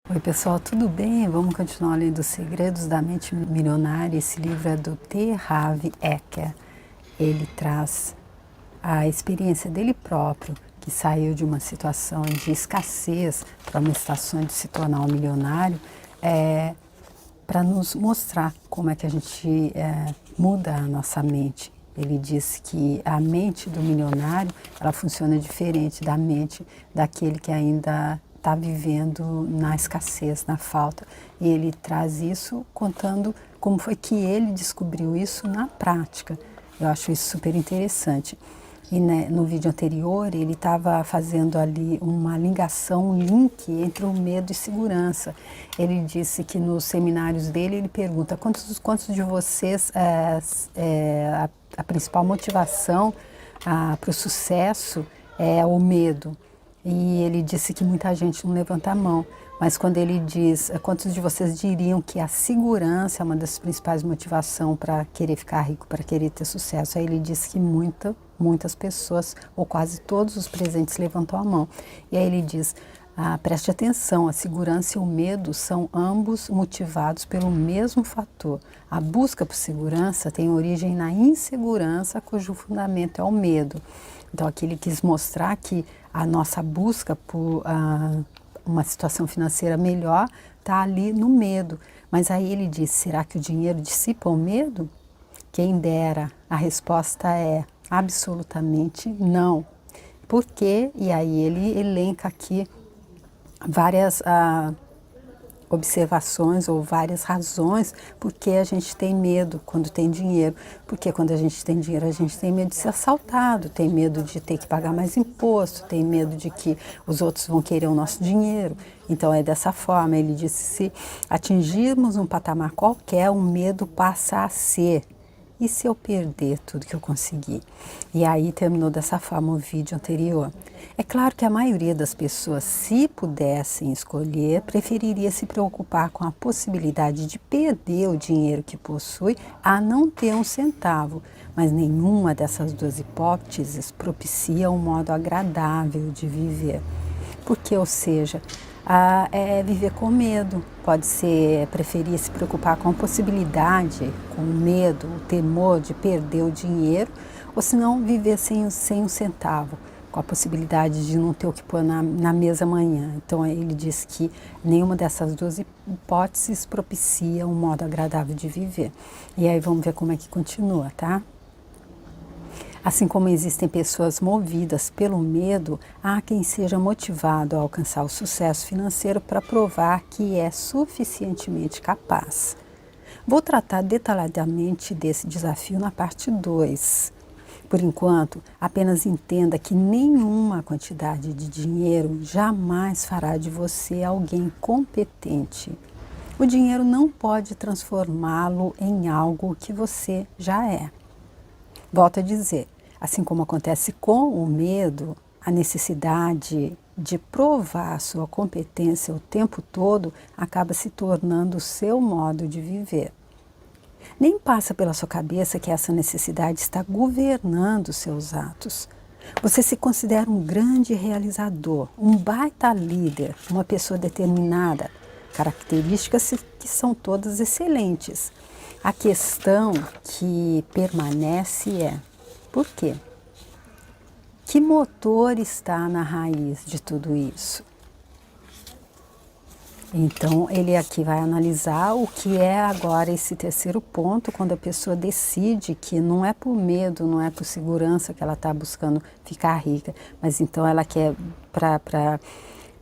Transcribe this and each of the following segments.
Oi pessoal, tudo bem? Vamos continuar lendo Os Segredos da Mente Milionária. Esse livro é do T. Harv Eker. Ele traz a experiência dele próprio, que saiu de uma situação de escassez para uma situação de se tornar um milionário, para nos mostrar como é que a gente muda a nossa mente. Ele diz que a mente do milionário, ela funciona diferente da mente daquele que ainda está vivendo na escassez, na falta. E ele traz isso contando como foi que ele descobriu isso na prática. Eu acho isso super interessante. E né, no vídeo anterior ele estava fazendo ali uma ligação, um link entre o medo e segurança. Ele disse que nos seminários dele ele pergunta quantos de vocês a principal motivação para o sucesso é o medo. E ele disse que muita gente não levanta a mão. Mas quando ele diz, quantos de vocês diriam que a segurança é uma das principais motivações para querer ficar rico, para querer ter sucesso? Aí ele disse que muitas pessoas, ou quase todos os presentes levantam a mão. E aí ele diz, preste atenção, a segurança e o medo são ambos motivados pelo mesmo fator. A busca por segurança tem origem na insegurança, cujo fundamento é o medo. Então aqui ele quis mostrar que a nossa busca por uma situação financeira melhor está ali no medo. Mas aí ele diz, será que o dinheiro dissipa o medo? Quem dera, a resposta é absolutamente não. Por quê? E aí ele elenca aqui várias observações ou várias razões porque a gente tem medo quando tem dinheiro. Porque quando a gente tem dinheiro, a gente tem medo de ser assaltado, tem medo de ter que pagar mais imposto, tem medo de que os outros vão querer o nosso dinheiro. Então é dessa forma, ele disse, se atingirmos um patamar qualquer, o medo passa a ser: e se eu perder tudo que eu consegui? E aí terminou dessa forma o vídeo anterior. É claro que a maioria das pessoas, se pudessem escolher, preferiria se preocupar com a possibilidade de perder o dinheiro que possui a não ter um centavo. Mas nenhuma dessas duas hipóteses propicia um modo agradável de viver. Porque, ou seja, é viver com medo. Pode ser preferir se preocupar com a possibilidade, com o medo, o temor de perder o dinheiro, ou se não viver sem um centavo, com a possibilidade de não ter o que pôr na mesa amanhã. Então ele diz que nenhuma dessas duas hipóteses propicia um modo agradável de viver. E aí vamos ver como é que continua, tá? Assim como existem pessoas movidas pelo medo, há quem seja motivado a alcançar o sucesso financeiro para provar que é suficientemente capaz. Vou tratar detalhadamente desse desafio na parte 2. Por enquanto, apenas entenda que nenhuma quantidade de dinheiro jamais fará de você alguém competente. O dinheiro não pode transformá-lo em algo que você já é. Volto a dizer, assim como acontece com o medo, a necessidade de provar sua competência o tempo todo acaba se tornando o seu modo de viver. Nem passa pela sua cabeça que essa necessidade está governando seus atos. Você se considera um grande realizador, um baita líder, uma pessoa determinada, características que são todas excelentes. A questão que permanece é: por quê? Que motor está na raiz de tudo isso? Então, ele aqui vai analisar o que é agora esse terceiro ponto, quando a pessoa decide que não é por medo, não é por segurança que ela está buscando ficar rica, mas então ela quer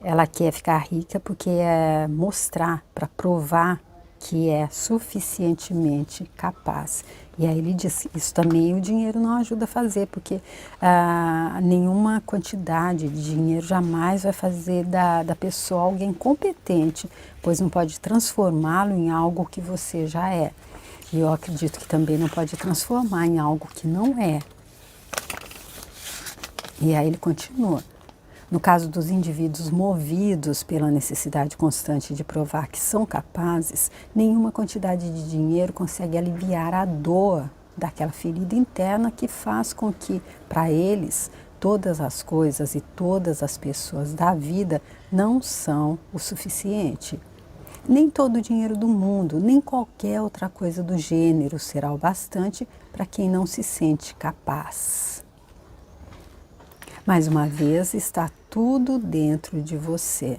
ela quer ficar rica porque é mostrar, para provar que é suficientemente capaz. E aí ele diz, isso também o dinheiro não ajuda a fazer, porque nenhuma quantidade de dinheiro jamais vai fazer da pessoa alguém competente, pois não pode transformá-lo em algo que você já é. E eu acredito que também não pode transformar em algo que não é. E aí ele continua. No caso dos indivíduos movidos pela necessidade constante de provar que são capazes, nenhuma quantidade de dinheiro consegue aliviar a dor daquela ferida interna que faz com que, para eles, todas as coisas e todas as pessoas da vida não são o suficiente. Nem todo o dinheiro do mundo, nem qualquer outra coisa do gênero será o bastante para quem não se sente capaz. Mais uma vez, está tudo dentro de você.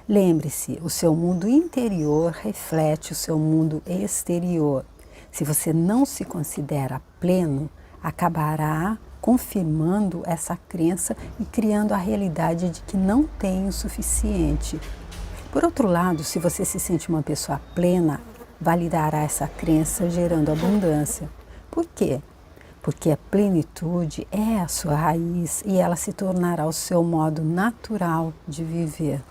Lembre-se, o seu mundo interior reflete o seu mundo exterior. Se você não se considera pleno, acabará confirmando essa crença e criando a realidade de que não tem o suficiente. Por outro lado, se você se sente uma pessoa plena, validará essa crença gerando abundância. Por quê? Porque a plenitude é a sua raiz e ela se tornará o seu modo natural de viver.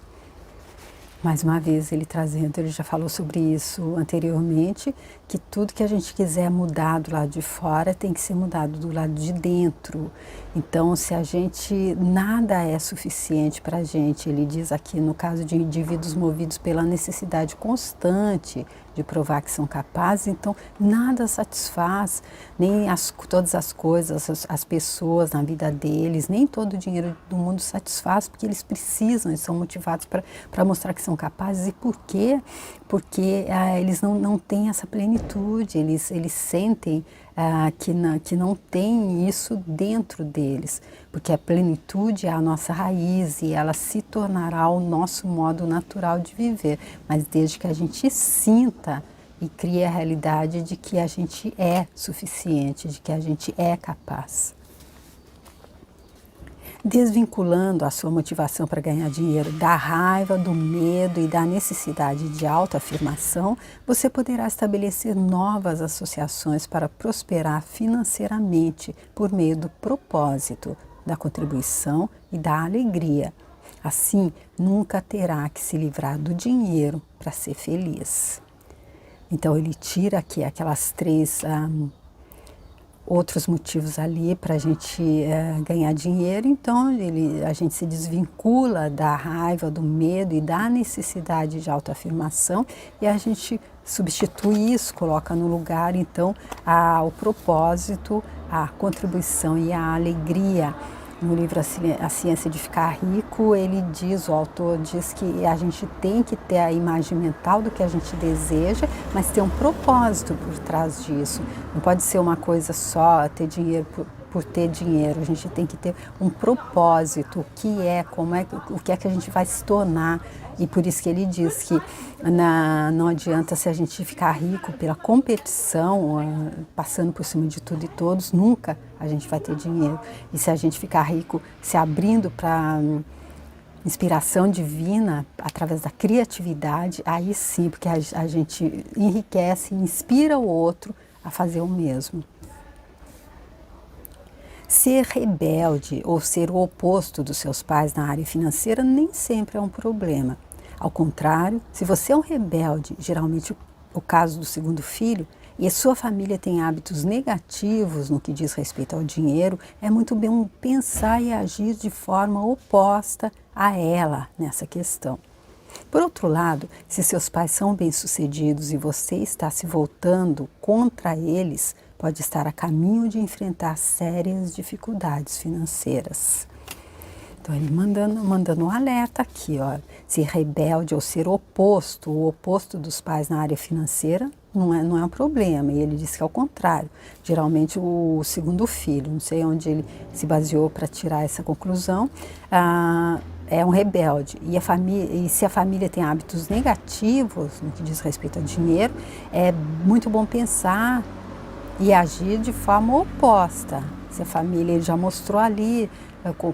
Mais uma vez ele trazendo, ele já falou sobre isso anteriormente, que tudo que a gente quiser mudar do lado de fora tem que ser mudado do lado de dentro. Então, se a gente, nada é suficiente para a gente, ele diz aqui no caso de indivíduos movidos pela necessidade constante de provar que são capazes, então nada satisfaz, nem todas as coisas, as pessoas na vida deles, nem todo o dinheiro do mundo satisfaz, porque eles precisam, eles são motivados para mostrar que são capazes. E por quê? Porque eles não têm essa plenitude, eles sentem que não tem isso dentro deles, porque a plenitude é a nossa raiz e ela se tornará o nosso modo natural de viver, mas desde que a gente sinta e crie a realidade de que a gente é suficiente, de que a gente é capaz. Desvinculando a sua motivação para ganhar dinheiro da raiva, do medo e da necessidade de autoafirmação, você poderá estabelecer novas associações para prosperar financeiramente por meio do propósito, da contribuição e da alegria. Assim, nunca terá que se livrar do dinheiro para ser feliz. Então ele tira aqui aquelas três outros motivos ali para a gente ganhar dinheiro. Então a gente se desvincula da raiva, do medo e da necessidade de autoafirmação e a gente substitui isso, coloca no lugar então o propósito, a contribuição e a alegria. No livro A Ciência de Ficar Rico, ele diz, o autor diz que a gente tem que ter a imagem mental do que a gente deseja, mas ter um propósito por trás disso. Não pode ser uma coisa só, ter dinheiro por ter dinheiro. A gente tem que ter um propósito, o que é que a gente vai se tornar. E por isso que ele diz que não adianta se a gente ficar rico pela competição, passando por cima de tudo e todos, nunca a gente vai ter dinheiro. E se a gente ficar rico se abrindo para inspiração divina, através da criatividade, aí sim, porque a gente enriquece e inspira o outro a fazer o mesmo. Ser rebelde ou ser o oposto dos seus pais na área financeira nem sempre é um problema. Ao contrário, se você é um rebelde, geralmente o caso do segundo filho, e a sua família tem hábitos negativos no que diz respeito ao dinheiro, é muito bem pensar e agir de forma oposta a ela nessa questão. Por outro lado, se seus pais são bem-sucedidos e você está se voltando contra eles, pode estar a caminho de enfrentar sérias dificuldades financeiras. Então ele mandando um alerta aqui, ó, ser rebelde ou ser oposto, o oposto dos pais na área financeira não é um problema. E ele diz que é o contrário, geralmente o segundo filho, não sei onde ele se baseou para tirar essa conclusão, é um rebelde. E se a família tem hábitos negativos no que diz respeito ao dinheiro, é muito bom pensar e agir de forma oposta. Se a família, ele já mostrou ali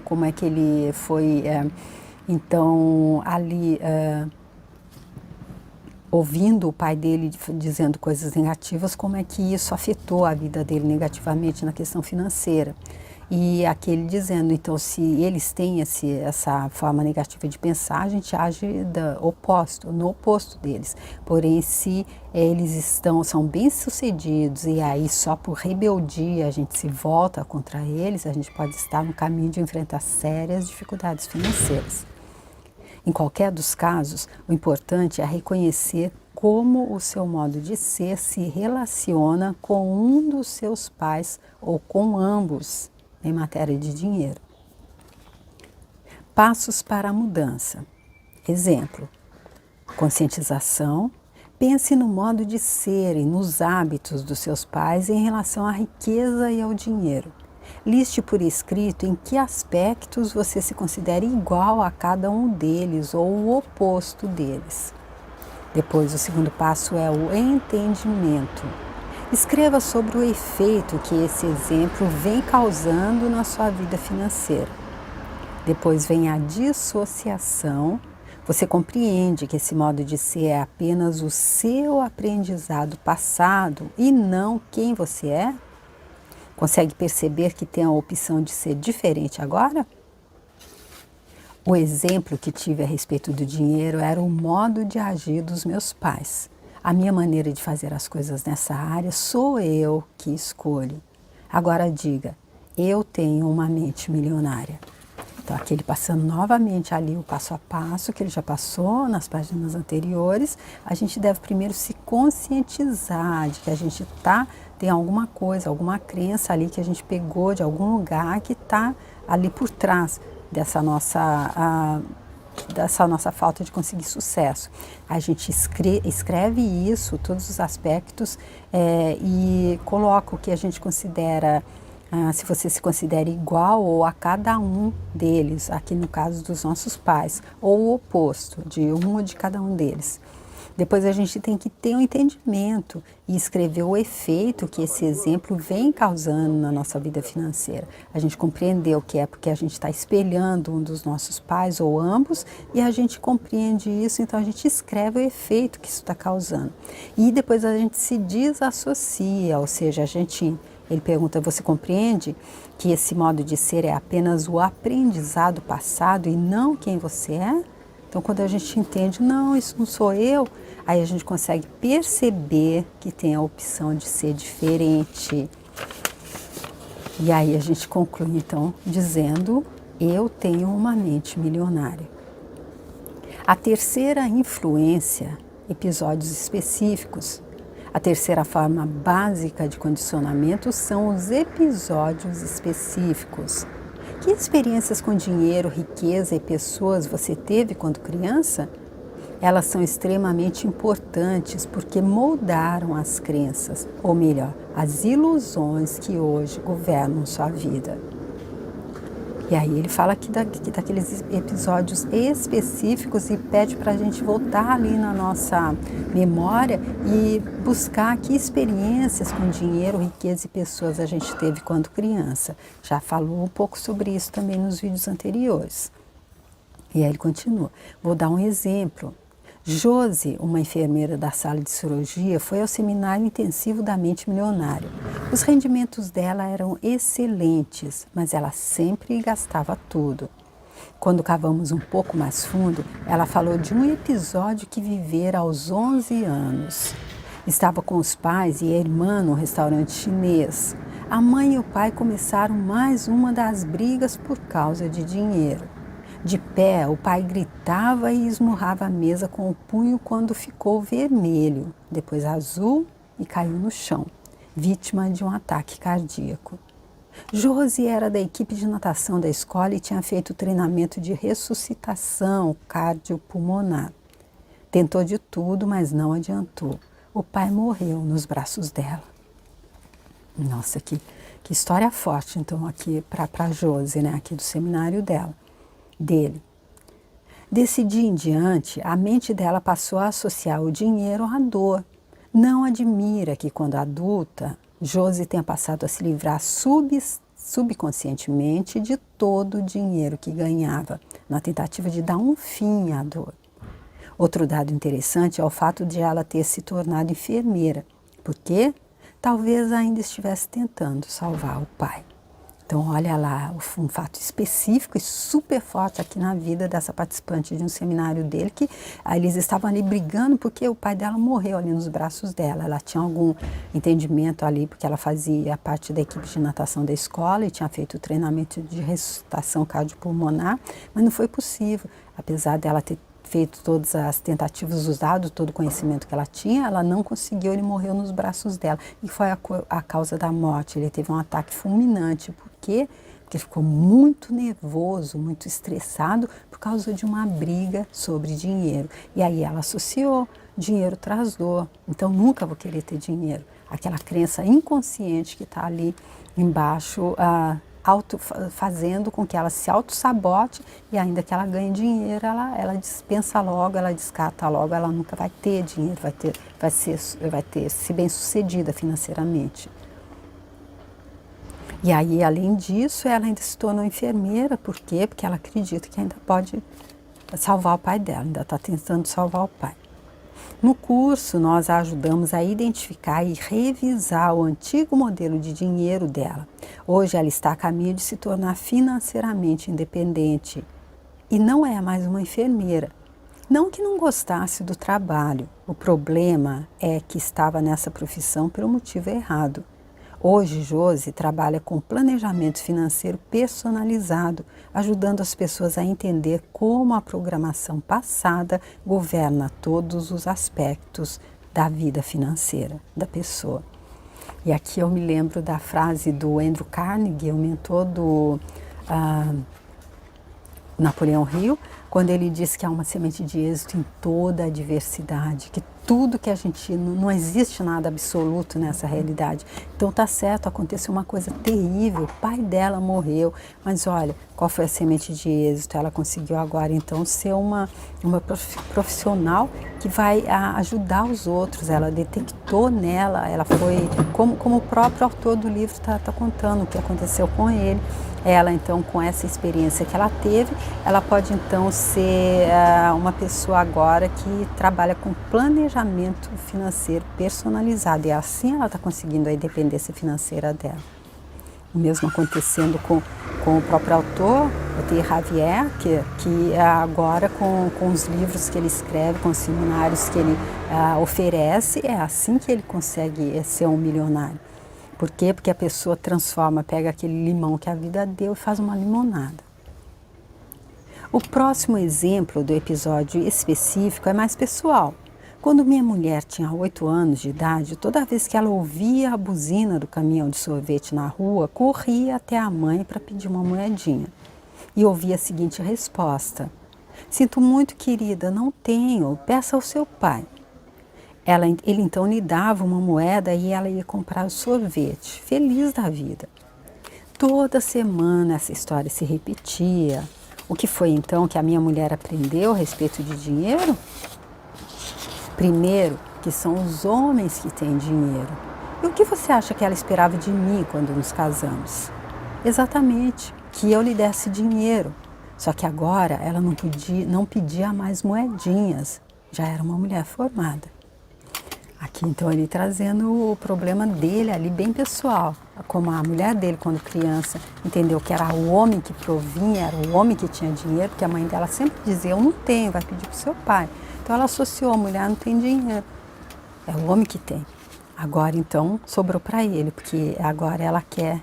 como é que ele foi, então, ali ouvindo o pai dele dizendo coisas negativas, como é que isso afetou a vida dele negativamente na questão financeira. E aquele dizendo, então, se eles têm essa forma negativa de pensar, a gente age no oposto deles. Porém, se eles são bem-sucedidos e aí só por rebeldia a gente se volta contra eles, a gente pode estar no caminho de enfrentar sérias dificuldades financeiras. Em qualquer dos casos, o importante é reconhecer como o seu modo de ser se relaciona com um dos seus pais ou com ambos em matéria de dinheiro. Passos para a mudança. Exemplo: conscientização. Pense no modo de ser e nos hábitos dos seus pais em relação à riqueza e ao dinheiro. Liste por escrito em que aspectos você se considera igual a cada um deles ou o oposto deles. Depois, o segundo passo é o entendimento. Escreva sobre o efeito que esse exemplo vem causando na sua vida financeira. Depois vem a dissociação. Você compreende que esse modo de ser é apenas o seu aprendizado passado e não quem você é? Consegue perceber que tem a opção de ser diferente agora? O exemplo que tive a respeito do dinheiro era o modo de agir dos meus pais. A minha maneira de fazer as coisas nessa área sou eu que escolho. Agora diga: eu tenho uma mente milionária. Então, aqui ele passando novamente ali o passo a passo que ele já passou nas páginas anteriores. A gente deve primeiro se conscientizar de que a gente tem alguma coisa, alguma crença ali que a gente pegou de algum lugar que está ali por trás dessa nossa falta de conseguir sucesso. A gente escreve isso, todos os aspectos, e coloca o que a gente considera. Se você se considera igual ou a cada um deles, aqui no caso dos nossos pais, ou o oposto, de um ou de cada um deles. Depois a gente tem que ter um entendimento e escrever o efeito que esse exemplo vem causando na nossa vida financeira. A gente compreendeu o que é porque a gente está espelhando um dos nossos pais ou ambos e a gente compreende isso, então a gente escreve o efeito que isso está causando. E depois a gente se desassocia, ou seja, ele pergunta: você compreende que esse modo de ser é apenas o aprendizado passado e não quem você é? Então, quando a gente entende, não, isso não sou eu, aí a gente consegue perceber que tem a opção de ser diferente. E aí a gente conclui, então, dizendo: eu tenho uma mente milionária. A terceira influência, episódios específicos. A terceira forma básica de condicionamento são os episódios específicos. Que experiências com dinheiro, riqueza e pessoas você teve quando criança? Elas são extremamente importantes porque moldaram as crenças, ou melhor, as ilusões que hoje governam sua vida. E aí ele fala aqui daqueles episódios específicos e pede para a gente voltar ali na nossa memória e buscar que experiências com dinheiro, riqueza e pessoas a gente teve quando criança. Já falou um pouco sobre isso também nos vídeos anteriores. E aí ele continua. Vou dar um exemplo. Josi, uma enfermeira da sala de cirurgia, foi ao seminário intensivo da mente milionária. Os rendimentos dela eram excelentes, mas ela sempre gastava tudo. Quando cavamos um pouco mais fundo, ela falou de um episódio que vivera aos 11 anos. Estava com os pais e a irmã num restaurante chinês. A mãe e o pai começaram mais uma das brigas por causa de dinheiro. De pé, o pai gritava e esmurrava a mesa com o punho quando ficou vermelho, depois azul e caiu no chão, vítima de um ataque cardíaco. Josi era da equipe de natação da escola e tinha feito treinamento de ressuscitação cardiopulmonar. Tentou de tudo, mas não adiantou. O pai morreu nos braços dela. Nossa, que história forte, então, aqui para Josi, né, aqui do seminário dele. Desse dia em diante, a mente dela passou a associar o dinheiro à dor. Não admira que, quando adulta, Josi tenha passado a se livrar subconscientemente de todo o dinheiro que ganhava, na tentativa de dar um fim à dor. Outro dado interessante é o fato de ela ter se tornado enfermeira, porque talvez ainda estivesse tentando salvar o pai. Então, olha lá, um fato específico e super forte aqui na vida dessa participante de um seminário dele, que eles estavam ali brigando porque o pai dela morreu ali nos braços dela. Ela tinha algum entendimento ali, porque ela fazia parte da equipe de natação da escola e tinha feito o treinamento de ressuscitação cardiopulmonar, mas não foi possível, apesar dela ter feito todas as tentativas, usado todo o conhecimento que ela tinha, ela não conseguiu, ele morreu nos braços dela. E foi a causa da morte. Ele teve um ataque fulminante. Por quê? porque ele ficou muito nervoso, muito estressado por causa de uma briga sobre dinheiro. E aí ela associou, dinheiro traz dor, então nunca vou querer ter dinheiro. Aquela crença inconsciente que está ali embaixo, fazendo com que ela se auto-sabote, e ainda que ela ganhe dinheiro, ela dispensa logo, ela descarta logo, ela nunca vai ter dinheiro, vai ter se bem-sucedida financeiramente. E aí, além disso, ela ainda se tornou enfermeira. Por quê? Porque ela acredita que ainda pode salvar o pai dela, ainda está tentando salvar o pai. No curso, nós a ajudamos a identificar e revisar o antigo modelo de dinheiro dela. Hoje ela está a caminho de se tornar financeiramente independente e não é mais uma enfermeira. Não que não gostasse do trabalho, o problema é que estava nessa profissão pelo motivo errado. Hoje, Josi trabalha com planejamento financeiro personalizado, ajudando as pessoas a entender como a programação passada governa todos os aspectos da vida financeira da pessoa. E aqui eu me lembro da frase do Andrew Carnegie, o mentor do Napoleão Hill, quando ele diz que há uma semente de êxito em toda a diversidade, que tudo que a gente, não existe nada absoluto nessa realidade. Então tá certo, aconteceu uma coisa terrível, o pai dela morreu, mas olha, qual foi a semente de êxito? Ela conseguiu agora então ser uma profissional que vai ajudar os outros, ela detectou nela, ela foi, como o próprio autor do livro está contando o que aconteceu com ele. Ela, então, com essa experiência que ela teve, ela pode, então, ser uma pessoa agora que trabalha com planejamento financeiro personalizado. E assim ela está conseguindo a independência financeira dela. O mesmo acontecendo com o próprio autor, o T. Javier, que agora com os livros que ele escreve, com os seminários que ele oferece, é assim que ele consegue ser um milionário. Por quê? Porque a pessoa transforma, pega aquele limão que a vida deu e faz uma limonada. O próximo exemplo do episódio específico é mais pessoal. Quando minha mulher tinha 8 anos de idade, toda vez que ela ouvia a buzina do caminhão de sorvete na rua, corria até a mãe para pedir uma moedinha. E ouvia a seguinte resposta: "Sinto muito, querida, não tenho, peça ao seu pai." Ele então lhe dava uma moeda e ela ia comprar o sorvete, feliz da vida. Toda semana essa história se repetia. O que foi então que a minha mulher aprendeu a respeito de dinheiro? Primeiro, que são os homens que têm dinheiro. E o que você acha que ela esperava de mim quando nos casamos? Exatamente, que eu lhe desse dinheiro. Só que agora ela não pedia mais moedinhas, já era uma mulher formada. Aqui então ele trazendo o problema dele ali bem pessoal, como a mulher dele quando criança entendeu que era o homem que provinha, era o homem que tinha dinheiro, porque a mãe dela sempre dizia: "Eu não tenho, vai pedir para o seu pai." Então ela associou: a mulher não tem dinheiro, é o homem que tem. Agora então sobrou para ele, porque agora ela quer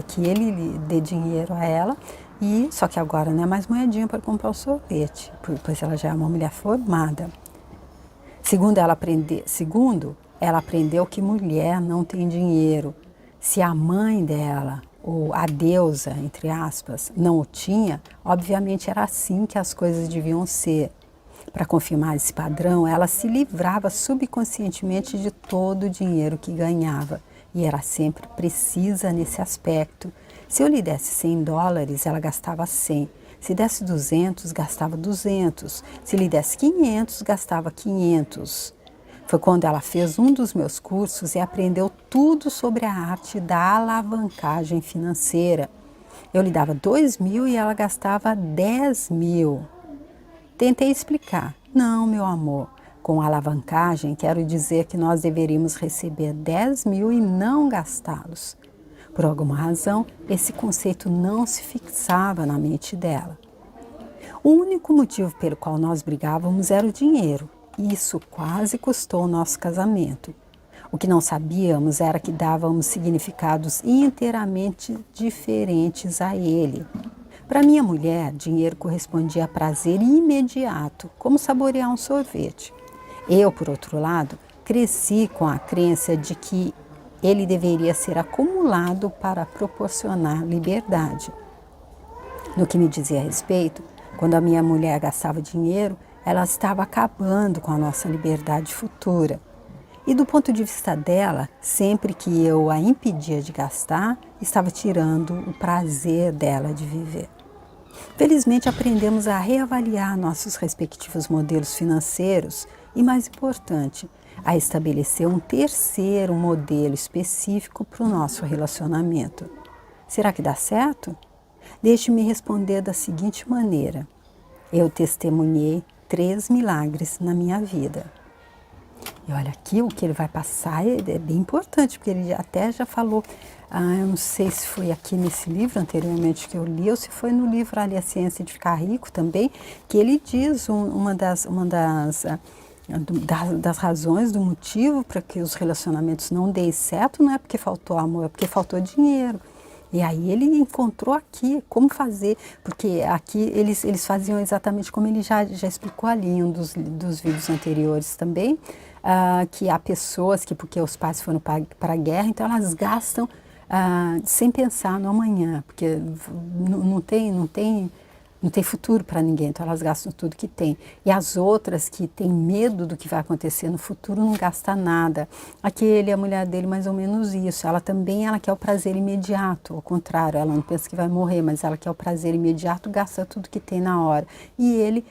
que ele lhe dê dinheiro a ela, e só que agora não é mais moedinha para comprar o sorvete, pois ela já é uma mulher formada. Segundo, ela aprendeu que mulher não tem dinheiro. Se a mãe dela, ou a deusa, entre aspas, não o tinha, obviamente era assim que as coisas deviam ser. Para confirmar esse padrão, ela se livrava subconscientemente de todo o dinheiro que ganhava. E era sempre precisa nesse aspecto. Se eu lhe desse $100, ela gastava 100. Se desse 200, gastava 200. Se lhe desse 500, gastava 500. Foi quando ela fez um dos meus cursos e aprendeu tudo sobre a arte da alavancagem financeira. Eu lhe dava 2.000 e ela gastava 10.000. Tentei explicar. Não, meu amor. Com alavancagem, quero dizer que nós deveríamos receber 10.000 e não gastá-los. Por alguma razão, esse conceito não se fixava na mente dela. O único motivo pelo qual nós brigávamos era o dinheiro. E isso quase custou o nosso casamento. O que não sabíamos era que dávamos significados inteiramente diferentes a ele. Para minha mulher, dinheiro correspondia a prazer imediato, como saborear um sorvete. Eu, por outro lado, cresci com a crença de que ele deveria ser acumulado para proporcionar liberdade. No que me dizia a respeito, quando a minha mulher gastava dinheiro, ela estava acabando com a nossa liberdade futura. E do ponto de vista dela, sempre que eu a impedia de gastar, estava tirando o prazer dela de viver. Felizmente aprendemos a reavaliar nossos respectivos modelos financeiros e, mais importante, a estabelecer um terceiro modelo específico para o nosso relacionamento. Será que dá certo? Deixe-me responder da seguinte maneira. Eu testemunhei 3 milagres na minha vida. E olha, aqui o que ele vai passar é bem importante, porque ele até já falou, eu não sei se foi aqui nesse livro anteriormente que eu li, ou se foi no livro ali, A Ciência de Ficar Rico também, que ele diz uma das razões, do motivo para que os relacionamentos não deem certo, não é porque faltou amor, é porque faltou dinheiro. E aí ele encontrou aqui como fazer, porque aqui eles faziam exatamente como ele já explicou ali em um dos vídeos anteriores também, que há pessoas que, porque os pais foram para a guerra, então elas gastam sem pensar no amanhã, porque não tem futuro para ninguém, então elas gastam tudo que tem. E as outras que têm medo do que vai acontecer no futuro não gastam nada. A mulher dele, mais ou menos isso. Ela quer o prazer imediato, ao contrário, ela não pensa que vai morrer, mas ela quer o prazer imediato, gasta tudo que tem na hora. E ele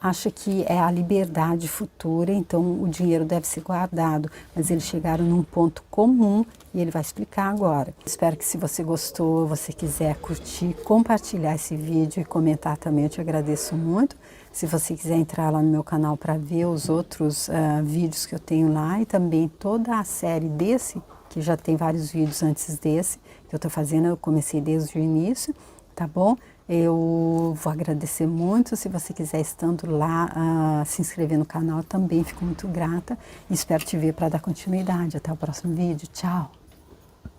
acha que é a liberdade futura, então o dinheiro deve ser guardado. Mas eles chegaram num ponto comum e ele vai explicar agora. Espero que, se você gostou, você quiser curtir, compartilhar esse vídeo e comentar também, eu te agradeço muito. Se você quiser entrar lá no meu canal para ver os outros vídeos que eu tenho lá, e também toda a série desse, que já tem vários vídeos antes desse, que eu estou fazendo, eu comecei desde o início, tá bom? Eu vou agradecer muito. Se você quiser, estando lá, se inscrever no canal, também fico muito grata. E espero te ver para dar continuidade. Até o próximo vídeo. Tchau!